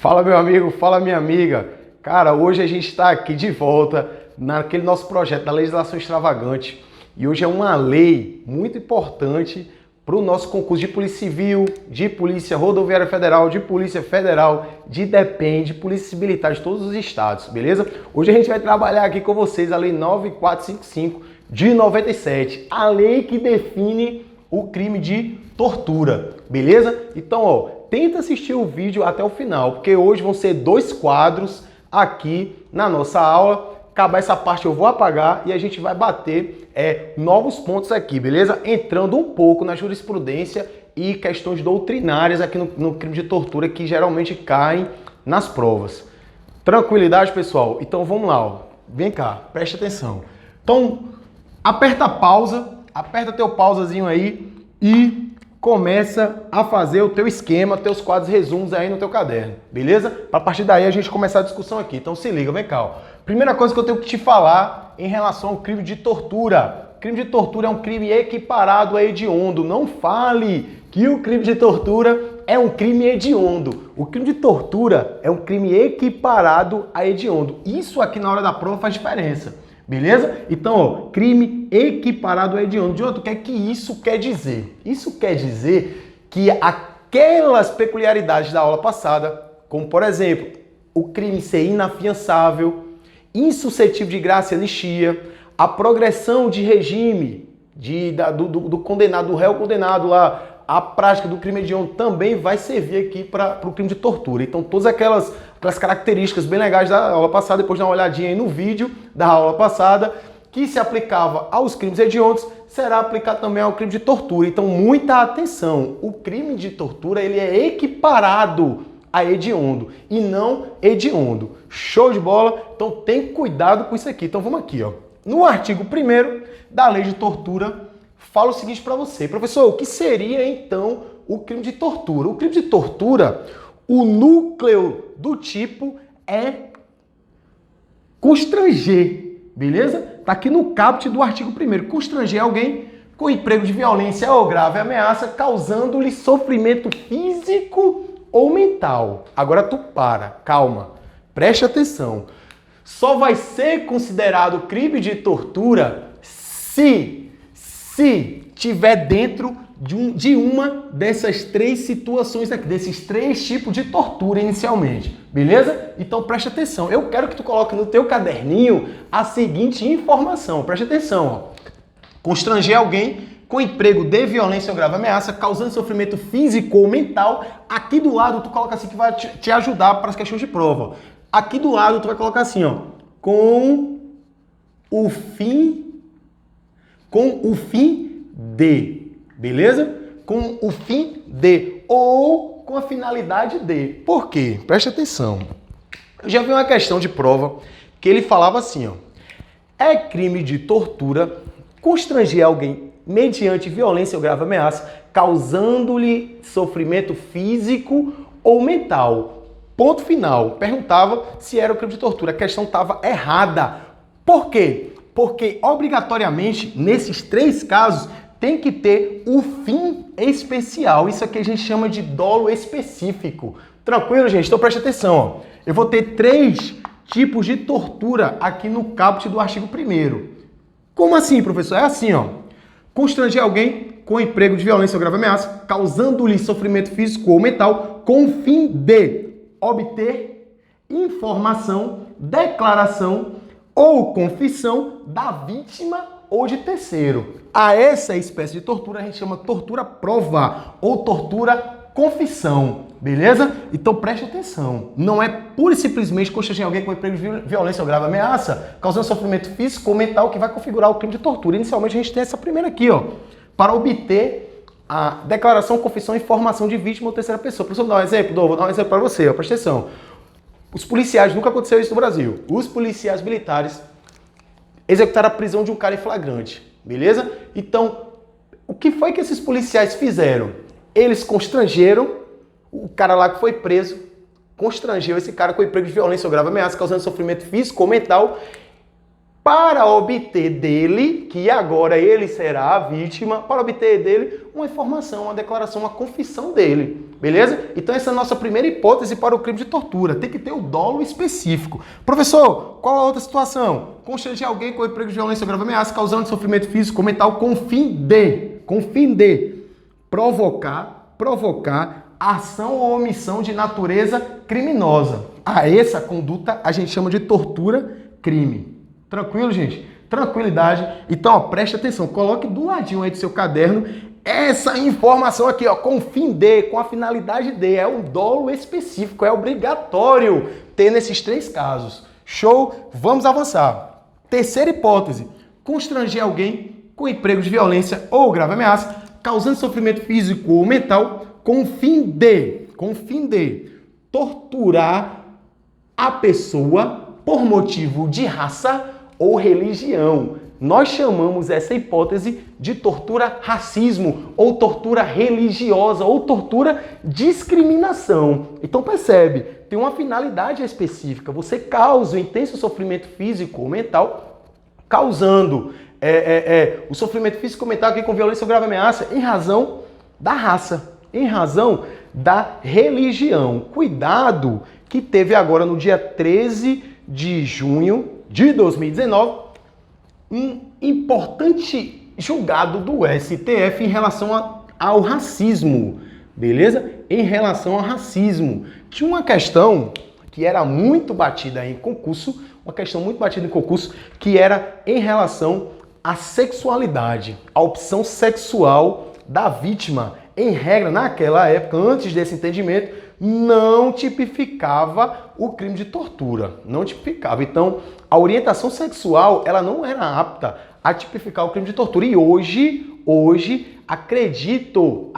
Fala meu amigo, fala minha amiga. Cara, hoje a gente está aqui de volta naquele nosso projeto da legislação extravagante e hoje é uma lei muito importante para o nosso concurso de Polícia Civil, de Polícia Rodoviária Federal, de Polícia Federal, de DEPEN, de Polícia Militar de todos os estados, beleza? Hoje a gente vai trabalhar aqui com vocês a Lei 9455 de 97, a lei que define o crime de tortura, beleza? Então, ó, tenta assistir o vídeo até o final, porque hoje vão ser 2 quadros aqui na nossa aula. Acabar essa parte eu vou apagar e a gente vai bater novos pontos aqui, beleza? Entrando um pouco na jurisprudência e questões doutrinárias aqui no crime de tortura que geralmente caem nas provas. Tranquilidade, pessoal? Então vamos lá, ó. Vem cá, preste atenção. Então, aperta pausa, aperta teu pausazinho aí e começa a fazer o teu esquema, teus quadros resumos aí no teu caderno, beleza? Para a partir daí a gente começar a discussão aqui. Então se liga, vem cá, ó. Primeira coisa que eu tenho que te falar em relação ao crime de tortura. Crime de tortura é um crime equiparado a hediondo. Não fale que o crime de tortura é um crime hediondo. O crime de tortura é um crime equiparado a hediondo. Isso aqui na hora da prova faz diferença. Beleza? Então, ó, crime equiparado a hediondo. Diogo, o que é que isso quer dizer? Isso quer dizer que aquelas peculiaridades da aula passada, como por exemplo, o crime ser inafiançável, insuscetível de graça e anistia, a progressão de regime do condenado, do réu condenado lá, a prática do crime hediondo também vai servir aqui para o crime de tortura. Então, todas aquelas características bem legais da aula passada, depois dá uma olhadinha aí no vídeo da aula passada, que se aplicava aos crimes hediondos, será aplicado também ao crime de tortura. Então, muita atenção. O crime de tortura ele é equiparado a hediondo e não hediondo. Show de bola? Então, tem cuidado com isso aqui. Então, vamos aqui, ó. No artigo 1º da Lei de Tortura, fala o seguinte para você. Professor, o que seria então o crime de tortura? O crime de tortura, o núcleo do tipo é constranger, beleza? Tá aqui no caput do artigo 1º. Constranger alguém com emprego de violência ou grave ameaça, causando-lhe sofrimento físico ou mental. Agora tu calma, preste atenção. Só vai ser considerado crime de tortura se tiver dentro de uma dessas 3 situações aqui, desses 3 tipos de tortura inicialmente, beleza? Então preste atenção, eu quero que tu coloque no teu caderninho a seguinte informação, preste atenção, ó. Constranger alguém com emprego de violência ou grave ameaça, causando sofrimento físico ou mental, aqui do lado tu coloca assim que vai te ajudar para as questões de prova. Aqui do lado tu vai colocar assim, ó, com o fim de, beleza? Com o fim de ou com a finalidade de. Por quê? Preste atenção. Eu já vi uma questão de prova que ele falava assim, ó. É crime de tortura constranger alguém mediante violência ou grave ameaça, causando-lhe sofrimento físico ou mental. Ponto final. Perguntava se era o crime de tortura. A questão estava errada. Por quê? Porque, obrigatoriamente, nesses 3 casos, tem que ter o fim especial. Isso aqui a gente chama de dolo específico. Tranquilo, gente? Então preste atenção. Ó. Eu vou ter 3 tipos de tortura aqui no caput do artigo 1º. Como assim, professor? É assim, ó. Constranger alguém com emprego de violência ou grave ameaça, causando-lhe sofrimento físico ou mental, com o fim de obter informação, declaração ou confissão da vítima ou de terceiro. A essa espécie de tortura a gente chama tortura prova ou tortura confissão, beleza? Então preste atenção, não é pura e simplesmente constranger alguém com emprego de violência ou grave ameaça, causando sofrimento físico ou mental que vai configurar o crime de tortura. Inicialmente a gente tem essa primeira aqui, ó, para obter a declaração, confissão e informação de vítima ou terceira pessoa. Professor, vou dar um exemplo? Vou dar um exemplo para você, ó, preste atenção. Os policiais, nunca aconteceu isso no Brasil, os policiais militares executaram a prisão de um cara em flagrante, beleza? Então, o que foi que esses policiais fizeram? Eles constrangeram o cara lá que foi preso, constrangeu esse cara com emprego de violência ou grave ameaça, causando sofrimento físico ou mental, para obter dele, que agora ele será a vítima, para obter dele uma informação, uma declaração, uma confissão dele, beleza? Então essa é a nossa primeira hipótese para o crime de tortura, tem que ter o dolo específico. Professor, qual a outra situação? Constranger alguém com emprego de violência ou grave ameaça, causando sofrimento físico ou mental com fim de provocar ação ou omissão de natureza criminosa. A essa conduta a gente chama de tortura-crime. Tranquilo, gente? Tranquilidade. Então, ó, preste atenção, coloque do ladinho aí do seu caderno essa informação aqui, ó, com fim de, com a finalidade de, é um dolo específico, é obrigatório ter nesses 3 casos. Show? Vamos avançar. Terceira hipótese, constranger alguém com emprego de violência ou grave ameaça, causando sofrimento físico ou mental, com fim de torturar a pessoa por motivo de raça ou religião. Nós chamamos essa hipótese de tortura racismo, ou tortura religiosa, ou tortura discriminação. Então percebe, tem uma finalidade específica. Você causa um intenso sofrimento físico ou mental, causando o sofrimento físico ou mental aqui com violência ou grave ameaça em razão da raça, em razão da religião. Cuidado que teve agora no dia 13 de junho de 2019, um importante julgado do STF em relação ao racismo, beleza? Em relação ao racismo. Tinha uma questão que era muito batida em concurso, que era em relação à sexualidade, a opção sexual da vítima. Em regra, naquela época, antes desse entendimento, não tipificava o crime de tortura, não tipificava. Então, a orientação sexual, ela não era apta a tipificar o crime de tortura. E hoje acredito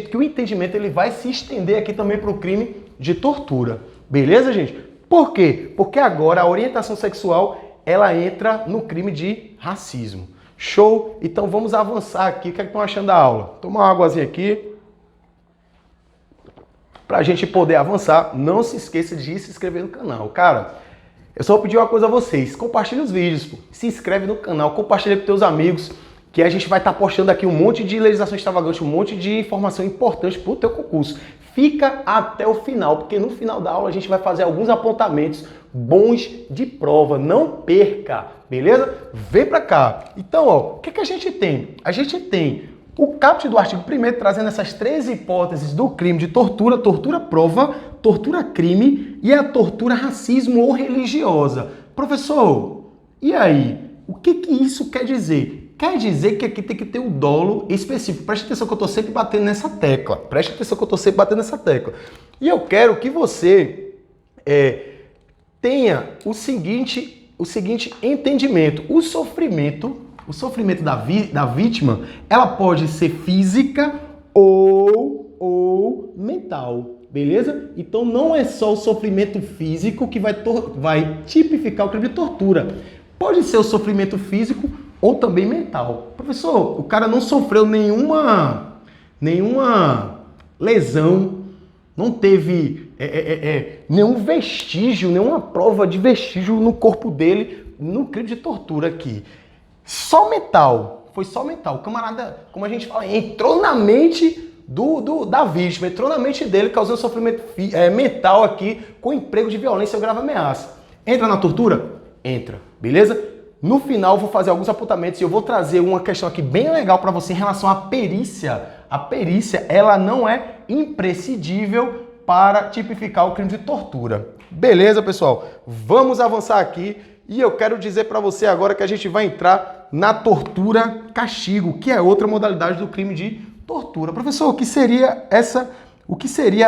que o entendimento ele vai se estender aqui também para o crime de tortura. Beleza, gente? Por quê? Porque agora a orientação sexual, ela entra no crime de racismo. Show? Então vamos avançar aqui. O que é que estão achando da aula? Tomar uma águazinha aqui. Pra gente poder avançar, não se esqueça de se inscrever no canal. Cara, eu só vou pedir uma coisa a vocês. Compartilhe os vídeos, pô. Se inscreve no canal, compartilha com teus amigos, que a gente vai estar postando aqui um monte de legislação extravagante, um monte de informação importante pro teu concurso. Fica até o final, porque no final da aula a gente vai fazer alguns apontamentos bons de prova. Não perca, beleza? Vem pra cá. Então, ó, o que a gente tem? A gente tem o caput do artigo 1º trazendo essas 3 hipóteses do crime de tortura, tortura prova, tortura crime e a tortura racismo ou religiosa. Professor, e aí? O que isso quer dizer? Quer dizer que aqui tem que ter um dolo específico. Preste atenção que eu estou sempre batendo nessa tecla. E eu quero que você tenha o seguinte entendimento. O sofrimento da vítima, ela pode ser física ou mental, beleza? Então não é só o sofrimento físico que vai tipificar o crime de tortura. Pode ser o sofrimento físico ou também mental. Professor, o cara não sofreu nenhuma lesão, não teve nenhum vestígio, nenhuma prova de vestígio no corpo dele no crime de tortura aqui. Só mental, foi só mental. O camarada, como a gente fala, entrou na mente da vítima, entrou na mente dele, causando sofrimento mental aqui com emprego de violência ou grave ameaça. Entra na tortura? Entra, beleza? No final eu vou fazer alguns apontamentos e eu vou trazer uma questão aqui bem legal para você em relação à perícia. A perícia, ela não é imprescindível para tipificar o crime de tortura. Beleza, pessoal? Vamos avançar aqui. E eu quero dizer para você agora que a gente vai entrar na tortura-castigo, que é outra modalidade do crime de tortura. Professor, o que seria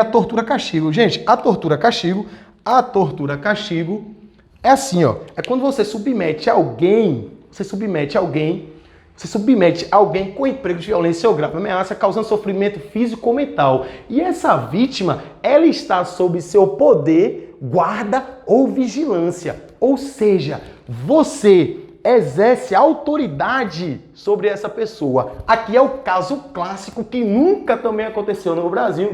a tortura-castigo? Gente, a tortura-castigo é assim, ó. É quando você submete alguém com emprego de violência ou grave ameaça, causando sofrimento físico ou mental. E essa vítima, ela está sob seu poder, guarda ou vigilância. Ou seja, você exerce autoridade sobre essa pessoa. Aqui é o caso clássico que nunca também aconteceu no Brasil,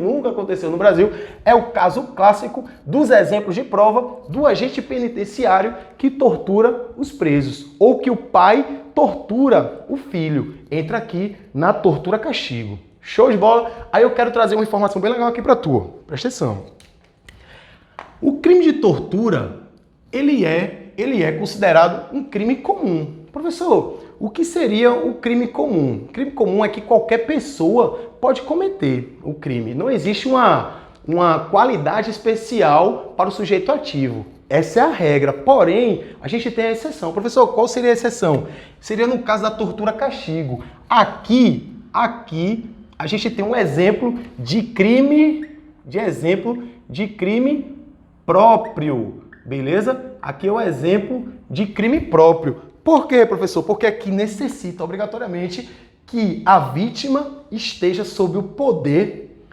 é o caso clássico dos exemplos de prova do agente penitenciário que tortura os presos, ou que o pai tortura o filho. Entra aqui na tortura-castigo. Show de bola? Aí eu quero trazer uma informação bem legal aqui para tu. Presta atenção. O crime de tortura, ele é considerado um crime comum. Professor, o que seria o crime comum? O crime comum é que qualquer pessoa pode cometer o crime. Não existe uma qualidade especial para o sujeito ativo. Essa é a regra. Porém, a gente tem a exceção. Professor, qual seria a exceção? Seria no caso da tortura-castigo. Aqui, a gente tem um exemplo de crime próprio. Beleza? Aqui é o exemplo de crime próprio. Por quê, professor? Porque aqui necessita obrigatoriamente que a vítima esteja sob o poder,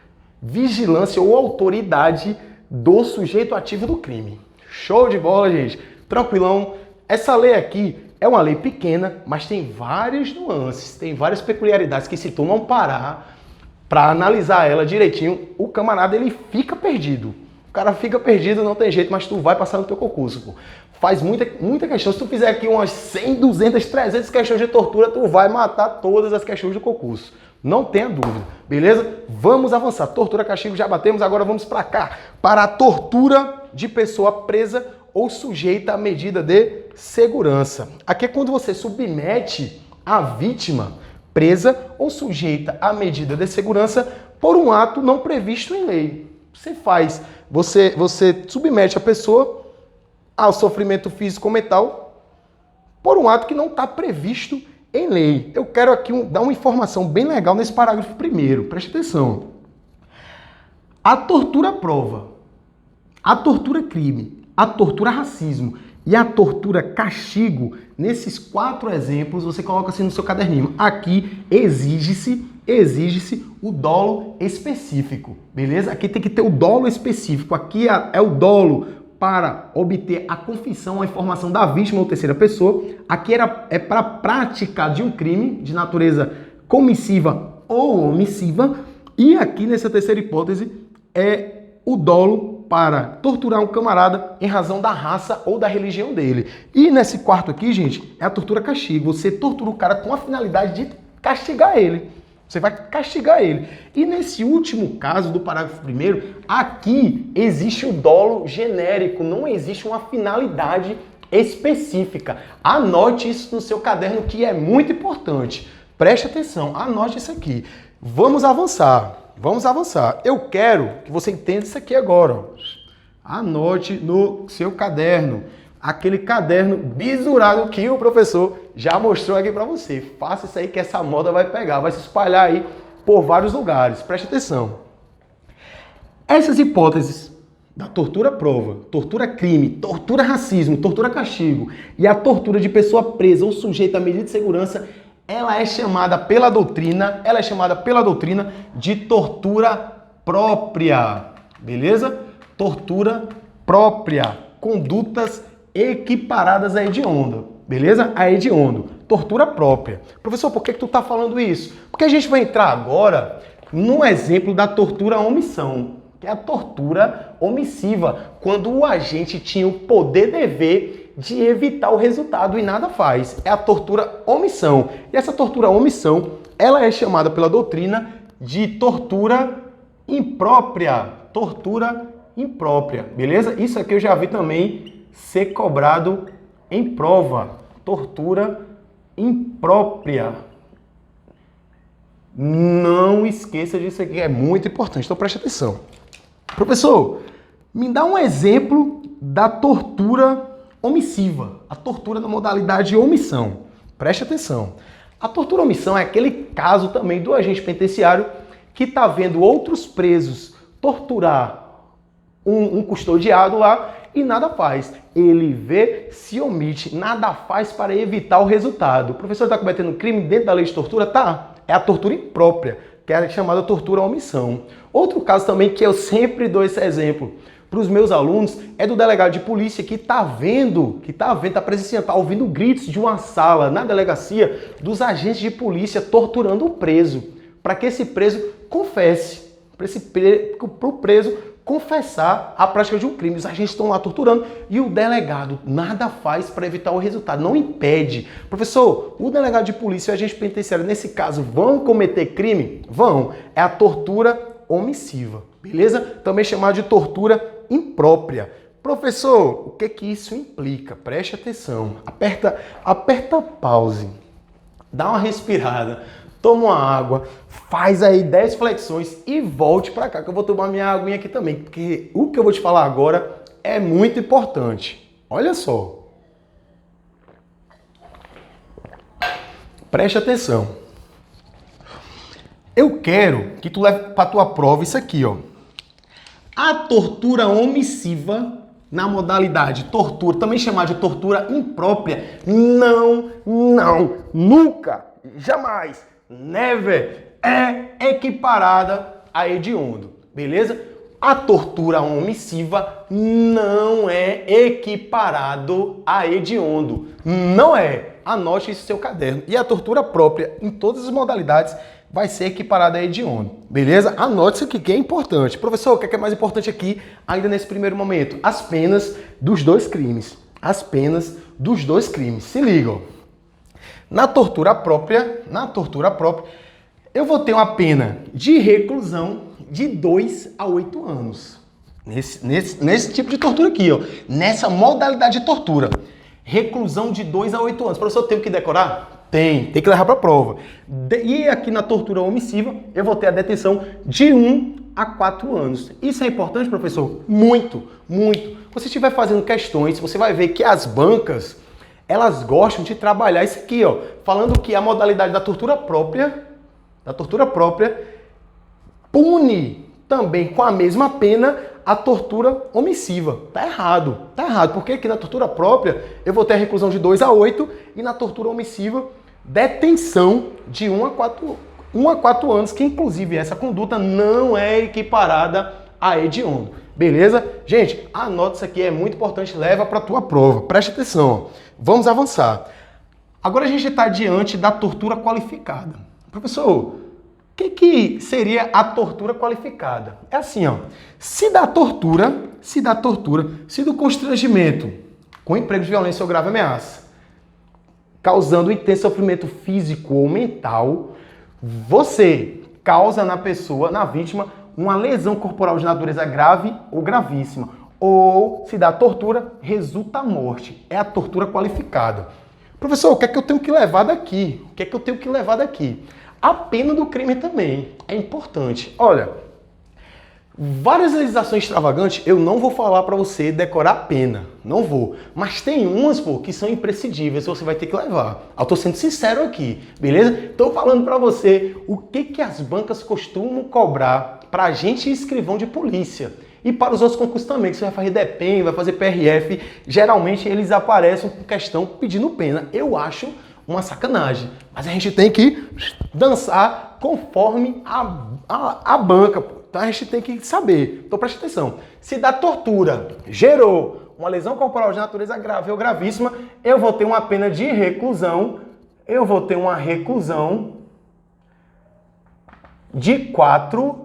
vigilância ou autoridade do sujeito ativo do crime. Show de bola, gente. Tranquilão. Essa lei aqui é uma lei pequena, mas tem várias nuances, tem várias peculiaridades que se tu não parar para analisar ela direitinho, o camarada ele fica perdido. O cara fica perdido, não tem jeito, mas tu vai passar no teu concurso, pô. Faz muita questão. Se tu fizer aqui umas 100, 200, 300 questões de tortura, tu vai matar todas as questões do concurso. Não tenha dúvida, beleza? Vamos avançar. Tortura, castigo, já batemos, agora vamos para cá. Para a tortura de pessoa presa ou sujeita à medida de segurança. Aqui é quando você submete a vítima presa ou sujeita à medida de segurança por um ato não previsto em lei. Você submete a pessoa ao sofrimento físico ou mental por um ato que não está previsto em lei. Eu quero aqui dar uma informação bem legal nesse parágrafo primeiro. Preste atenção. A tortura prova, a tortura crime, a tortura racismo e a tortura castigo, nesses 4 exemplos, você coloca assim no seu caderninho. Aqui exige-se o dolo específico, beleza? Aqui tem que ter o dolo específico. Aqui é o dolo para obter a confissão, a informação da vítima ou terceira pessoa. Aqui é para a prática de um crime de natureza comissiva ou omissiva. E aqui, nessa terceira hipótese, é o dolo para torturar um camarada em razão da raça ou da religião dele. E nesse quarto aqui, gente, é a tortura-castigo. Você tortura o cara com a finalidade de castigar ele. Você vai castigar ele. E nesse último caso do parágrafo primeiro, aqui existe o dolo genérico, não existe uma finalidade específica. Anote isso no seu caderno, que é muito importante. Preste atenção, anote isso aqui. Vamos avançar. Eu quero que você entenda isso aqui agora. Anote no seu caderno. Aquele caderno bisurado que o professor já mostrou aqui para você. Faça isso aí que essa moda vai pegar, vai se espalhar aí por vários lugares. Preste atenção. Essas hipóteses da tortura prova, tortura crime, tortura racismo, tortura castigo e a tortura de pessoa presa ou sujeita à medida de segurança, ela é chamada pela doutrina de tortura própria. Beleza? Tortura própria. Condutas equiparadas a hediondo, beleza? A hediondo, tortura própria. Professor, por que tu tá falando isso? Porque a gente vai entrar agora no exemplo da tortura omissão, que é a tortura omissiva, quando o agente tinha o poder dever de evitar o resultado e nada faz. É a tortura omissão. E essa tortura omissão, ela é chamada pela doutrina de tortura imprópria. Tortura imprópria, beleza? Isso aqui eu já vi também ser cobrado em prova. Tortura imprópria. Não esqueça disso aqui, é muito importante. Então preste atenção. Professor, me dá um exemplo da tortura omissiva. A tortura na modalidade omissão. Preste atenção. A tortura omissão é aquele caso também do agente penitenciário que está vendo outros presos torturar um custodiado lá e nada faz. Ele vê, se omite, nada faz para evitar o resultado. O professor está cometendo crime dentro da lei de tortura? Tá. É a tortura imprópria, que é chamada tortura omissão. Outro caso também que eu sempre dou esse exemplo. para os meus alunos é do delegado de polícia que está presenciando, está ouvindo gritos de uma sala na delegacia dos agentes de polícia torturando o preso, para que esse preso confesse, para o preso confessar a prática de um crime. Os agentes estão lá torturando e o delegado nada faz para evitar o resultado, não impede. Professor, o delegado de polícia e o agente penitenciário, nesse caso, vão cometer crime? Vão. É a tortura omissiva, beleza? Também chamada de tortura imprópria. Professor, o que isso implica? Preste atenção. Aperta pause. Dá uma respirada. Toma uma água, faz aí 10 flexões e volte para cá, que eu vou tomar minha aguinha aqui também, porque o que eu vou te falar agora é muito importante. Olha só. Preste atenção. Eu quero que tu leve para tua prova isso aqui, ó. A tortura omissiva, na modalidade tortura, também chamada de tortura imprópria, nunca, jamais, never, é equiparada a hediondo, beleza? A tortura omissiva não é equiparado a hediondo, não é. Anote isso no seu caderno. E a tortura própria, em todas as modalidades, vai ser equiparada a hediondo, beleza? Anote isso aqui que é importante. Professor, o que é mais importante aqui, ainda nesse primeiro momento? As penas dos dois crimes. As penas dos dois crimes. Se ligam. Na tortura própria, eu vou ter uma pena de reclusão de 2 a 8 anos. Nesse tipo de tortura aqui, ó. Nessa modalidade de tortura. Reclusão de 2 a 8 anos. Professor, eu tenho que decorar? Tem que levar para a prova. E aqui na tortura omissiva, eu vou ter a detenção de 1 a 4 anos. Isso é importante, professor? Muito. Se você estiver fazendo questões, você vai ver que as bancas, elas gostam de trabalhar isso aqui, ó, falando que a modalidade da tortura própria pune também com a mesma pena a tortura omissiva. Tá errado, porque aqui na tortura própria eu vou ter a reclusão de 2 a 8 e na tortura omissiva detenção de 1 a 4 anos, que inclusive essa conduta não é equiparada a hediondo. Beleza? Gente, anota isso aqui, é muito importante, leva para a tua prova. Preste atenção. Vamos avançar. Agora a gente está diante da tortura qualificada. Professor, o que seria a tortura qualificada? É assim, ó. Se do constrangimento com emprego de violência ou grave ameaça, causando intenso sofrimento físico ou mental, você causa na pessoa, na vítima, uma lesão corporal de natureza grave ou gravíssima. Ou, se da tortura, resulta a morte. É a tortura qualificada. Professor, o que é que eu tenho que levar daqui? A pena do crime também é importante. Olha, várias legislações extravagantes, eu não vou falar para você decorar a pena. Não vou. Mas tem umas, que são imprescindíveis, você vai ter que levar. Eu tô sendo sincero aqui, beleza? Tô falando para você o que as bancas costumam cobrar para agente e escrivão de polícia. E para os outros concursos também, que você vai fazer DEPEN, vai fazer PRF, geralmente eles aparecem com questão pedindo pena. Eu acho uma sacanagem. Mas a gente tem que dançar conforme a banca. Então a gente tem que saber. Então preste atenção. Se da tortura gerou uma lesão corporal de natureza grave ou gravíssima, eu vou ter uma pena de reclusão. De 4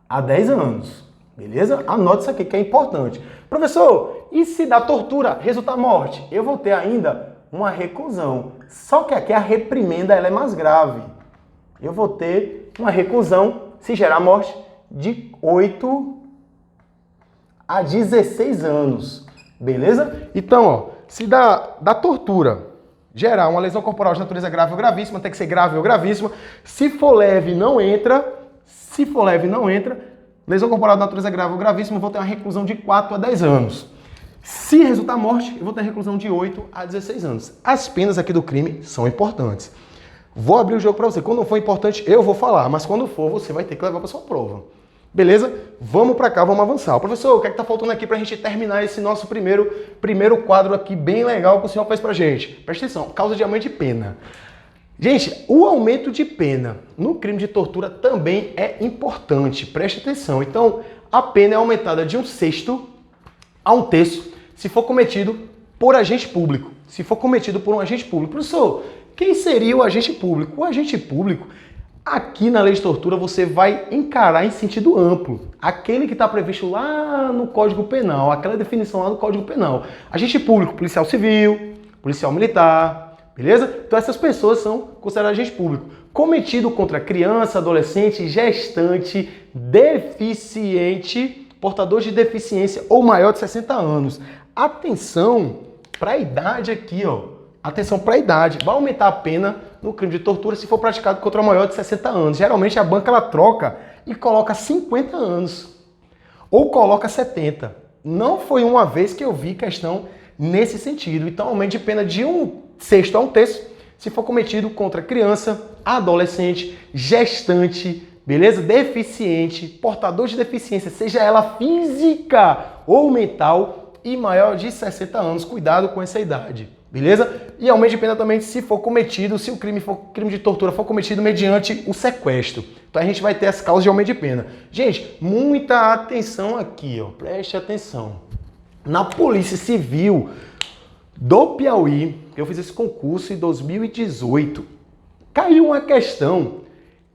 a 10 anos. Beleza? Anote isso aqui que é importante. Professor, e se da tortura resultar morte? Eu vou ter ainda uma reclusão. Só que aqui a reprimenda ela é mais grave. Eu vou ter uma reclusão, se gerar morte, de 8 a 16 anos. Beleza? Então, ó, se da tortura gerar uma lesão corporal de natureza grave ou gravíssima, tem que ser grave ou gravíssima. Se for leve, não entra. Lesão corporal de natureza grave ou gravíssima, eu vou ter uma reclusão de 4 a 10 anos. Se resultar morte, eu vou ter reclusão de 8 a 16 anos. As penas aqui do crime são importantes. Vou abrir o jogo para você. Quando não for importante, eu vou falar. Mas quando for, você vai ter que levar para sua prova. Beleza? Vamos para cá, vamos avançar. Professor, o que é que tá faltando aqui para a gente terminar esse nosso primeiro quadro aqui bem legal que o senhor fez para gente? Presta atenção, causa de aumento de pena. Gente, o aumento de pena no crime de tortura também é importante. Preste atenção. Então, a pena é aumentada de 1/6 a 1/3 se for cometido por agente público. Se for cometido por um agente público. Professor, quem seria o agente público? O agente público, aqui na lei de tortura, você vai encarar em sentido amplo. Aquele que está previsto lá no Código Penal, aquela definição lá no Código Penal. Agente público, policial civil, policial militar, beleza? Então essas pessoas são consideradas agente público. Cometido contra criança, adolescente, gestante, deficiente, portador de deficiência ou maior de 60 anos. Atenção para a idade aqui, ó. Atenção para a idade. Vai aumentar a pena no crime de tortura se for praticado contra maior de 60 anos. Geralmente a banca ela troca e coloca 50 anos. Ou coloca 70. Não foi uma vez que eu vi questão nesse sentido. Então aumento de pena de 1/6 a 1/3 se for cometido contra criança, adolescente, gestante, beleza? Deficiente, portador de deficiência, seja ela física ou mental e maior de 60 anos. Cuidado com essa idade. Beleza? E aumento de pena também se for cometido, se o crime de tortura for cometido mediante o sequestro. Então a gente vai ter as causas de aumento de pena. Gente, muita atenção aqui, ó. Preste atenção. Na Polícia Civil do Piauí, eu fiz esse concurso em 2018, caiu uma questão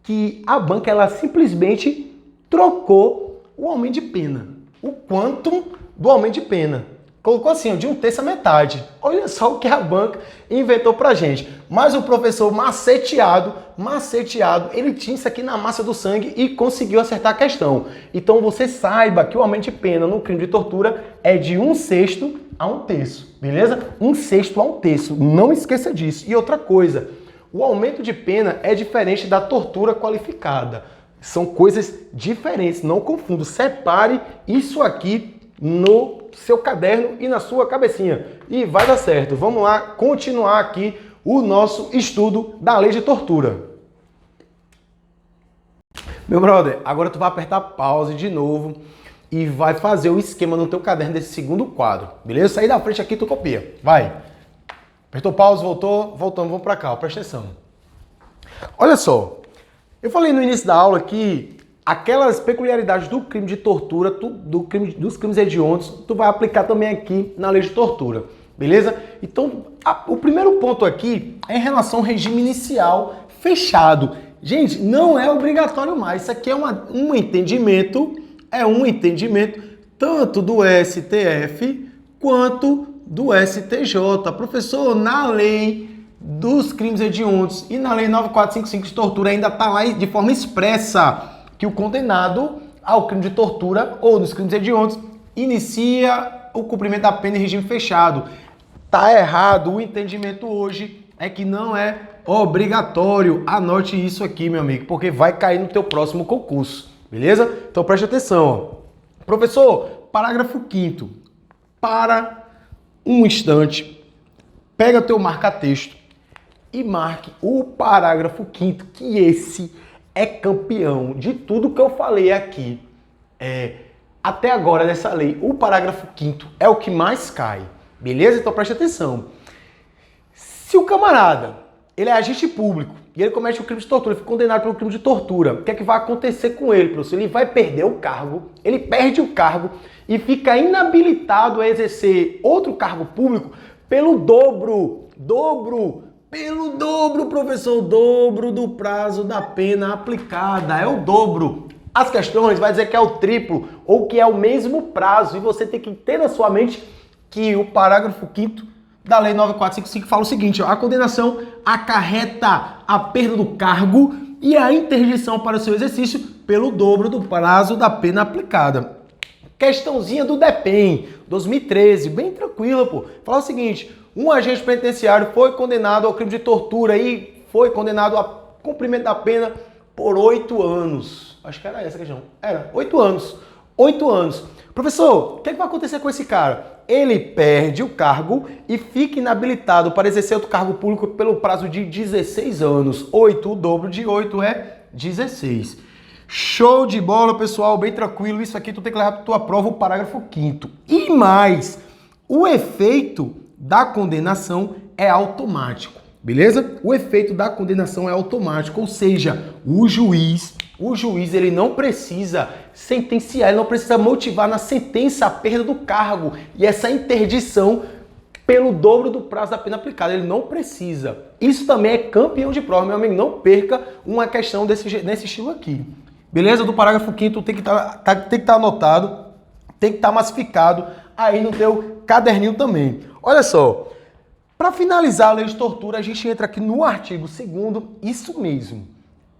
que a banca ela simplesmente trocou o aumento de pena. O quantum do aumento de pena. Colocou assim, ó, de 1/3 a metade. Olha só o que a banca inventou pra gente. Mas o professor maceteado, ele tinha isso aqui na massa do sangue e conseguiu acertar a questão. Então você saiba que o aumento de pena no crime de tortura é de 1/6 a 1/3, beleza? 1/6 a 1/3, não esqueça disso. E outra coisa, o aumento de pena é diferente da tortura qualificada. São coisas diferentes, não confunda. Separe isso aqui no seu caderno e na sua cabecinha. E vai dar certo. Vamos lá continuar aqui o nosso estudo da lei de tortura. Meu brother, agora tu vai apertar pause de novo e vai fazer o esquema no teu caderno desse segundo quadro. Beleza? Sair da frente aqui tu copia. Vai. Apertou pause, voltou, voltando, vamos pra cá, ó, presta atenção. Olha só, eu falei no início da aula que aquelas peculiaridades do crime de tortura, dos crimes hediondos, tu vai aplicar também aqui na lei de tortura, beleza? Então, o primeiro ponto aqui é em relação ao regime inicial fechado. Gente, não é obrigatório mais, isso aqui é um entendimento tanto do STF quanto do STJ. Professor, na lei dos crimes hediondos e na lei 9455 de tortura ainda está lá de forma expressa que o condenado ao crime de tortura ou dos crimes hediondos inicia o cumprimento da pena em regime fechado. Tá errado, o entendimento hoje é que não é obrigatório. Anote isso aqui, meu amigo, porque vai cair no teu próximo concurso, beleza? Então preste atenção, ó. Professor, parágrafo 5º. Para um instante, pega teu marca-texto e marque o parágrafo 5º, que esse é campeão de tudo que eu falei aqui. Até agora nessa lei, o parágrafo 5º é o que mais cai. Beleza? Então preste atenção. Se o camarada, ele é agente público e ele comete um crime de tortura, ele foi condenado pelo crime de tortura, o que é que vai acontecer com ele, professor? Ele vai perder o cargo, ele perde o cargo e fica inabilitado a exercer outro cargo público pelo dobro, professor, o dobro do prazo da pena aplicada, é o dobro. As questões vai dizer que é o triplo ou que é o mesmo prazo e você tem que ter na sua mente que o parágrafo 5º da lei 9455 fala o seguinte, ó, a condenação acarreta a perda do cargo e a interdição para o seu exercício pelo dobro do prazo da pena aplicada. Questãozinha do DEPEN, 2013, bem tranquila, pô. Fala o seguinte, um agente penitenciário foi condenado ao crime de tortura e foi condenado a cumprimento da pena por 8 anos. Acho que era essa a questão. Era 8 anos. 8 anos. Professor, o que vai acontecer com esse cara? Ele perde o cargo e fica inabilitado para exercer outro cargo público pelo prazo de 16 anos. 8, o dobro de 8 é 16. Show de bola, pessoal, bem tranquilo. Isso aqui tu tem que levar para tua prova o parágrafo 5º. E mais, o efeito da condenação é automático, beleza? O efeito da condenação é automático, ou seja, o juiz O juiz ele não precisa sentenciar, ele não precisa motivar na sentença a perda do cargo e essa interdição pelo dobro do prazo da pena aplicada. Ele não precisa. Isso também é campeão de prova, meu amigo. Não perca uma questão nesse estilo aqui. Beleza? Do parágrafo 5º tem que estar anotado, tem que estar massificado aí no teu caderninho também. Olha só, para finalizar a lei de tortura, a gente entra aqui no artigo 2º, isso mesmo.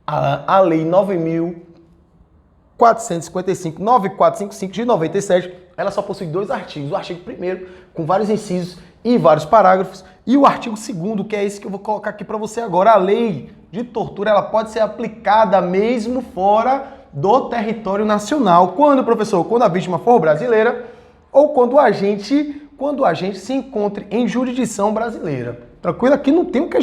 A lei 9.455 de 97, ela só possui 2 artigos. O artigo 1º, com vários incisos e vários parágrafos, e o artigo 2º, que é esse que eu vou colocar aqui para você agora. A lei de tortura, ela pode ser aplicada mesmo fora do território nacional. Quando, professor? Quando a vítima for brasileira ou quando o agente se encontre em jurisdição brasileira. Tranquilo? Aqui não tem o que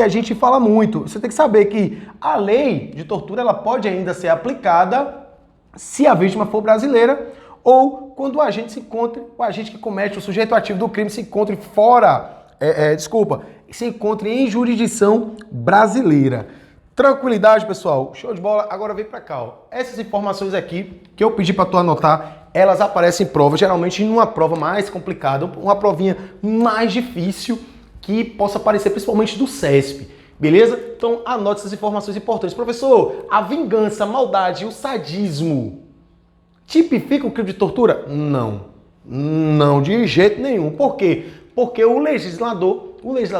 a gente fala muito. Você tem que saber que a lei de tortura ela pode ainda ser aplicada se a vítima for brasileira ou quando o agente que comete o sujeito ativo do crime se encontre se encontre em jurisdição brasileira. Tranquilidade, pessoal. Show de bola. Agora vem pra cá, ó. Essas informações aqui que eu pedi para tu anotar, elas aparecem em prova, geralmente em uma prova mais complicada, uma provinha mais difícil que possa aparecer principalmente do CESP. Beleza? Então anote essas informações importantes. Professor, a vingança, a maldade e o sadismo tipificam o crime de tortura? Não. Não, de jeito nenhum. Por quê? Porque o legislador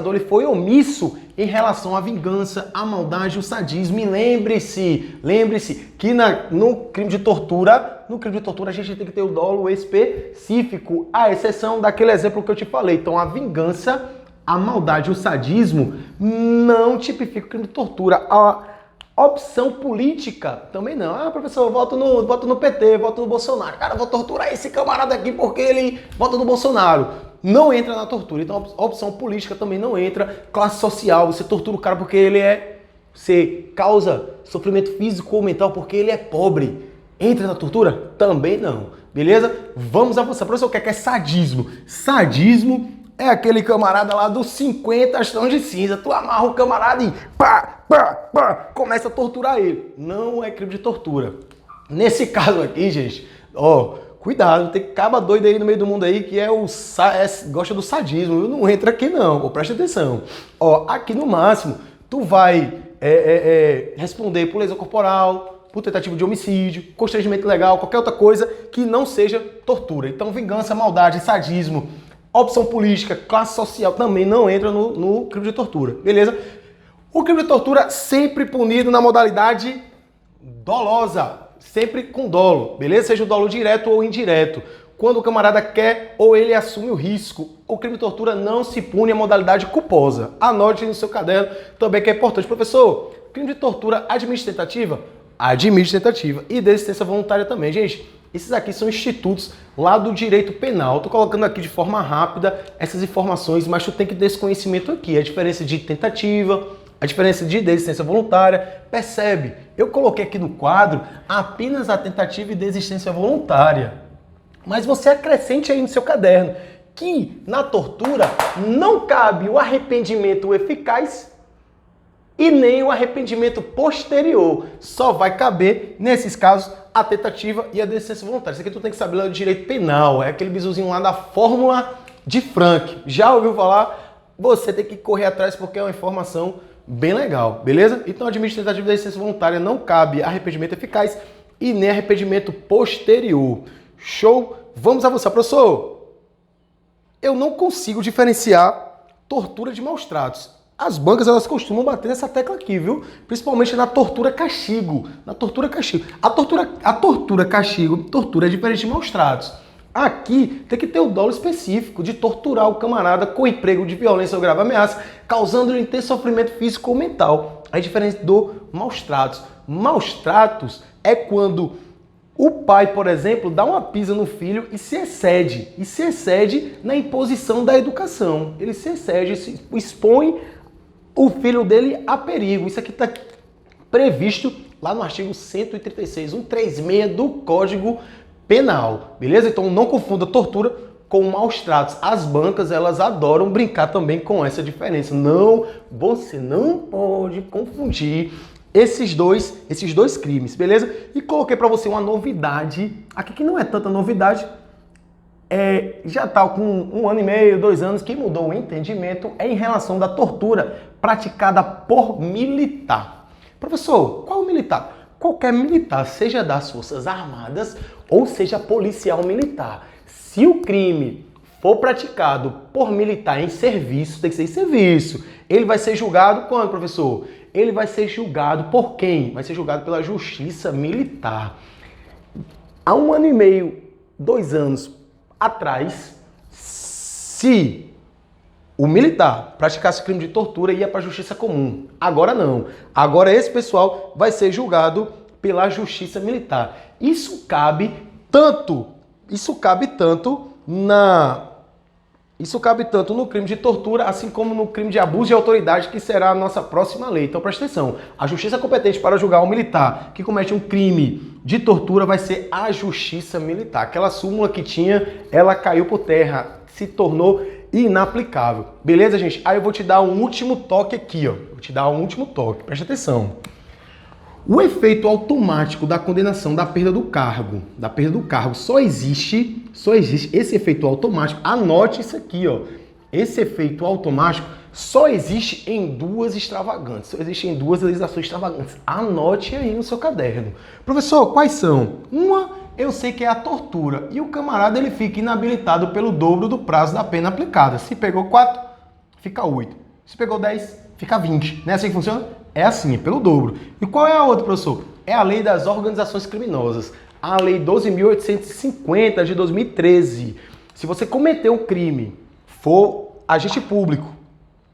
ele foi omisso em relação à vingança, à maldade e o sadismo. E lembre-se que no crime de tortura a gente tem que ter o dolo específico, à exceção daquele exemplo que eu te falei. Então a vingança, a maldade e o sadismo não tipificam o crime de tortura. A opção política também não. Ah, professor, eu voto no PT, voto no Bolsonaro. Cara, eu vou torturar esse camarada aqui porque ele vota no Bolsonaro. Não entra na tortura. Então a opção política também não entra. Classe social, você tortura o cara porque você causa sofrimento físico ou mental porque ele é pobre. Entra na tortura? Também não. Beleza? Vamos avançar. Professor, o que é sadismo? Sadismo é aquele camarada lá dos 50 tons de cinza. Tu amarra o camarada e começa a torturar ele. Não é crime de tortura. Nesse caso aqui, gente, cuidado, tem caba doido aí no meio do mundo aí que gosta do sadismo. Não entra aqui não, presta atenção. Aqui no máximo, tu vai responder por lesão corporal, por tentativa de homicídio, constrangimento ilegal, qualquer outra coisa que não seja tortura. Então, vingança, maldade, sadismo, opção política, classe social também não entra no crime de tortura, beleza? O crime de tortura sempre punido na modalidade dolosa, sempre com dolo, beleza? Seja o dolo direto ou indireto. Quando o camarada quer ou ele assume o risco, o crime de tortura não se pune a modalidade culposa. Anote no seu caderno também que é importante. Professor, crime de tortura admite tentativa? Admite tentativa. E desistência voluntária também. Gente, esses aqui são institutos lá do direito penal. Estou colocando aqui de forma rápida essas informações, mas tu tem que ter esse conhecimento aqui. A diferença de tentativa, a diferença de desistência voluntária. Percebe? Eu coloquei aqui no quadro apenas a tentativa e desistência voluntária. Mas você acrescente aí no seu caderno que na tortura não cabe o arrependimento eficaz e nem o arrependimento posterior. Só vai caber, nesses casos, a tentativa e a desistência voluntária. Isso aqui tu tem que saber lá do direito penal. É aquele bizuzinho lá da fórmula de Frank. Já ouviu falar? Você tem que correr atrás porque é uma informação bem legal, beleza? Então, admite tentativa e desistência voluntária, não cabe arrependimento eficaz e nem arrependimento posterior. Show? Vamos avançar, professor. Eu não consigo diferenciar tortura de maus tratos. As bancas, elas costumam bater nessa tecla aqui, viu? Principalmente na tortura-castigo. Na tortura-castigo. A tortura-castigo, tortura é diferente de maus tratos. Aqui tem que ter o dolo específico de torturar o camarada com emprego de violência ou grave ameaça, causando-lhe intenso sofrimento físico ou mental. É diferente do maus tratos. Maus tratos é quando o pai, por exemplo, dá uma pisa no filho e se excede na imposição da educação. Ele se excede, expõe o filho dele a perigo. Isso aqui está previsto lá no artigo 136, 136 do Código Penal, beleza? Então não confunda tortura com maus tratos. As bancas, elas adoram brincar também com essa diferença. Não, você não pode confundir esses dois crimes, beleza? E coloquei para você uma novidade, aqui que não é tanta novidade, já tá com 1 ano e meio, 2 anos, que mudou o entendimento em relação da tortura praticada por militar. Professor, qual militar? Qualquer militar, seja das Forças Armadas ou seja policial militar. Se o crime for praticado por militar em serviço, tem que ser em serviço. Ele vai ser julgado quando, professor? Ele vai ser julgado por quem? Vai ser julgado pela Justiça Militar. Há 1 ano e meio, 2 anos atrás, se o militar praticasse crime de tortura, ia para a Justiça Comum. Agora não. Agora esse pessoal vai ser julgado pela Justiça Militar. Isso cabe tanto no crime de tortura, assim como no crime de abuso de autoridade, que será a nossa próxima lei. Então presta atenção, a justiça competente para julgar um militar que comete um crime de tortura vai ser a Justiça Militar. Aquela súmula que tinha, ela caiu por terra, se tornou inaplicável. Beleza, gente? Aí eu vou te dar um último toque aqui, ó. Vou te dar um último toque, presta atenção. O efeito automático da condenação da perda do cargo, só existe esse efeito automático. Anote isso aqui, ó. Esse efeito automático só existe em 2 extravagantes, só existe em 2 legislações extravagantes. Anote aí no seu caderno. Professor, quais são? Uma, eu sei que é a tortura, e o camarada ele fica inabilitado pelo dobro do prazo da pena aplicada. Se pegou 4, fica 8. Se pegou 10, fica 20. Não é assim que funciona? É assim, é pelo dobro. E qual é a outra, professor? É a lei das organizações criminosas. A lei 12.850 de 2013. Se você cometer um crime, for agente público,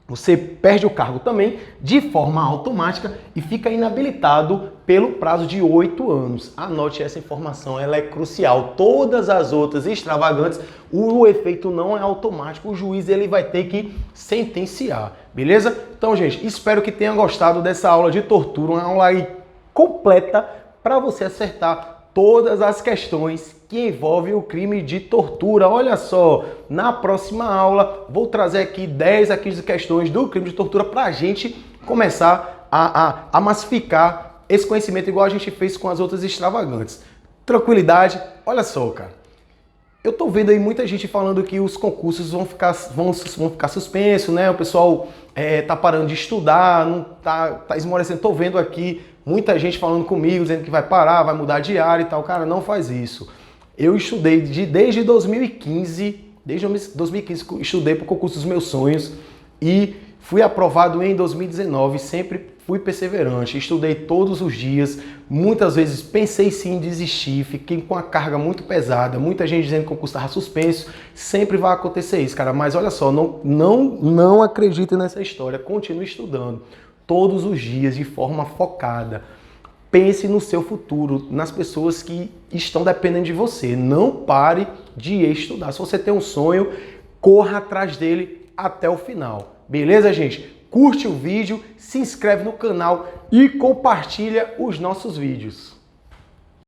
você perde o cargo também de forma automática e fica inabilitado pelo prazo de 8 anos. Anote essa informação, ela é crucial. Todas as outras extravagantes, o efeito não é automático, o juiz ele vai ter que sentenciar, beleza? Então, gente, espero que tenham gostado dessa aula de tortura, uma aula aí completa para você acertar todas as questões que envolvem o crime de tortura. Olha só, na próxima aula vou trazer aqui 10 a 15 questões do crime de tortura para a gente começar a massificar esse conhecimento igual a gente fez com as outras extravagantes. Tranquilidade, olha só, cara. Eu tô vendo aí muita gente falando que os concursos vão ficar suspensos, né? O pessoal tá parando de estudar, não tá esmorecendo. Tô vendo aqui muita gente falando comigo, dizendo que vai parar, vai mudar de área e tal. Cara, não faz isso. Eu estudei desde 2015, estudei para o concurso dos meus sonhos e fui aprovado em 2019, sempre fui perseverante, estudei todos os dias, muitas vezes pensei sim em desistir, fiquei com a carga muito pesada, muita gente dizendo que o concurso estava suspenso, sempre vai acontecer isso, cara, mas olha só, não acredite nessa história, continue estudando todos os dias de forma focada. Pense no seu futuro, nas pessoas que estão dependendo de você. Não pare de estudar. Se você tem um sonho, corra atrás dele até o final. Beleza, gente? Curte o vídeo, se inscreve no canal e compartilha os nossos vídeos.